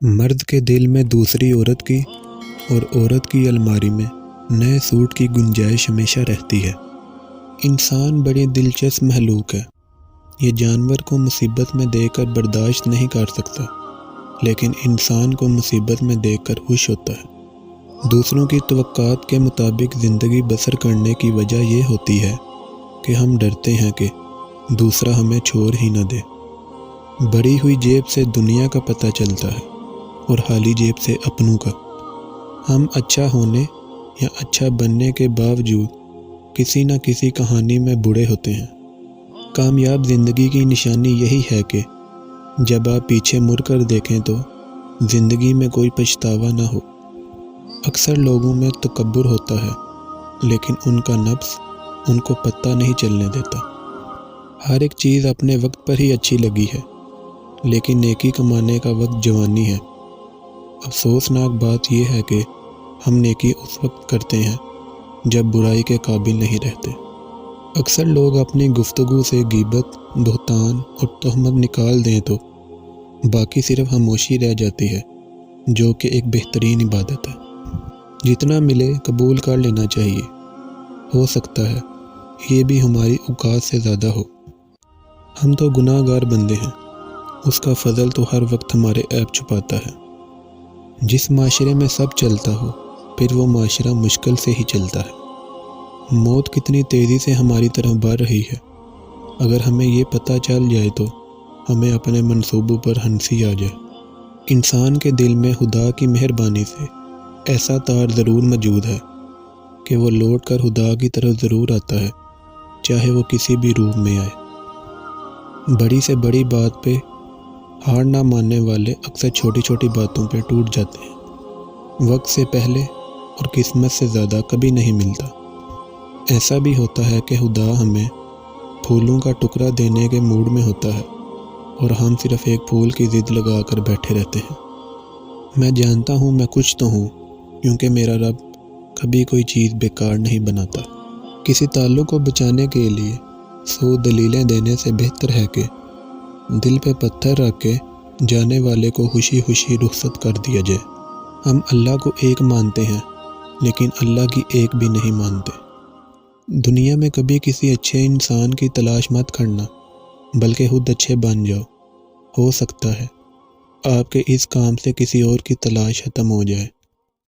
مرد کے دل میں دوسری عورت کی اور عورت کی الماری میں نئے سوٹ کی گنجائش ہمیشہ رہتی ہے۔ انسان بڑی دلچسپ مخلوق ہے۔ یہ جانور کو مصیبت میں دیکھ کر برداشت نہیں کر سکتا، لیکن انسان کو مصیبت میں دیکھ کر خوش ہوتا ہے۔ دوسروں کی توقعات کے مطابق زندگی بسر کرنے کی وجہ یہ ہوتی ہے کہ ہم ڈرتے ہیں کہ دوسرا ہمیں چھوڑ ہی نہ دے۔ بڑی ہوئی جیب سے دنیا کا پتہ چلتا ہے اور خالی جیب سے اپنوں کا۔ ہم اچھا ہونے یا اچھا بننے کے باوجود کسی نہ کسی کہانی میں بڑے ہوتے ہیں۔ کامیاب زندگی کی نشانی یہی ہے کہ جب آپ پیچھے مڑ کر دیکھیں تو زندگی میں کوئی پچھتاوا نہ ہو۔ اکثر لوگوں میں تکبر ہوتا ہے، لیکن ان کا نفس ان کو پتہ نہیں چلنے دیتا۔ ہر ایک چیز اپنے وقت پر ہی اچھی لگی ہے، لیکن نیکی کمانے کا وقت جوانی ہے۔ افسوسناک بات یہ ہے کہ ہم نیکی اس وقت کرتے ہیں جب برائی کے قابل نہیں رہتے۔ اکثر لوگ اپنی گفتگو سے غیبت، بہتان اور تہمت نکال دیں تو باقی صرف خاموشی رہ جاتی ہے، جو کہ ایک بہترین عبادت ہے۔ جتنا ملے قبول کر لینا چاہیے، ہو سکتا ہے یہ بھی ہماری اوقات سے زیادہ ہو۔ ہم تو گناہ گار بندے ہیں، اس کا فضل تو ہر وقت ہمارے عیب چھپاتا ہے۔ جس معاشرے میں سب چلتا ہو، پھر وہ معاشرہ مشکل سے ہی چلتا ہے۔ موت کتنی تیزی سے ہماری طرف بڑھ رہی ہے، اگر ہمیں یہ پتہ چل جائے تو ہمیں اپنے منصوبوں پر ہنسی آ جائے۔ انسان کے دل میں خدا کی مہربانی سے ایسا تار ضرور موجود ہے کہ وہ لوٹ کر خدا کی طرف ضرور آتا ہے، چاہے وہ کسی بھی روپ میں آئے۔ بڑی سے بڑی بات پہ ہار نہ ماننے والے اکثر چھوٹی چھوٹی باتوں پہ ٹوٹ جاتے ہیں۔ وقت سے پہلے اور قسمت سے زیادہ کبھی نہیں ملتا۔ ایسا بھی ہوتا ہے کہ خدا ہمیں پھولوں کا ٹکڑا دینے کے موڈ میں ہوتا ہے اور ہم صرف ایک پھول کی ضد لگا کر بیٹھے رہتے ہیں۔ میں جانتا ہوں میں کچھ تو ہوں، کیونکہ میرا رب کبھی کوئی چیز بیکار نہیں بناتا۔ کسی تعلق کو بچانے کے لیے 100 دلیلیں دینے سے بہتر ہے کہ دل پہ پتھر رکھ کے جانے والے کو خوشی خوشی رخصت کر دیا جائے۔ ہم اللہ کو ایک مانتے ہیں، لیکن اللہ کی ایک بھی نہیں مانتے۔ دنیا میں کبھی کسی اچھے انسان کی تلاش مت کرنا، بلکہ خود اچھے بن جاؤ۔ ہو سکتا ہے آپ کے اس کام سے کسی اور کی تلاش ختم ہو جائے۔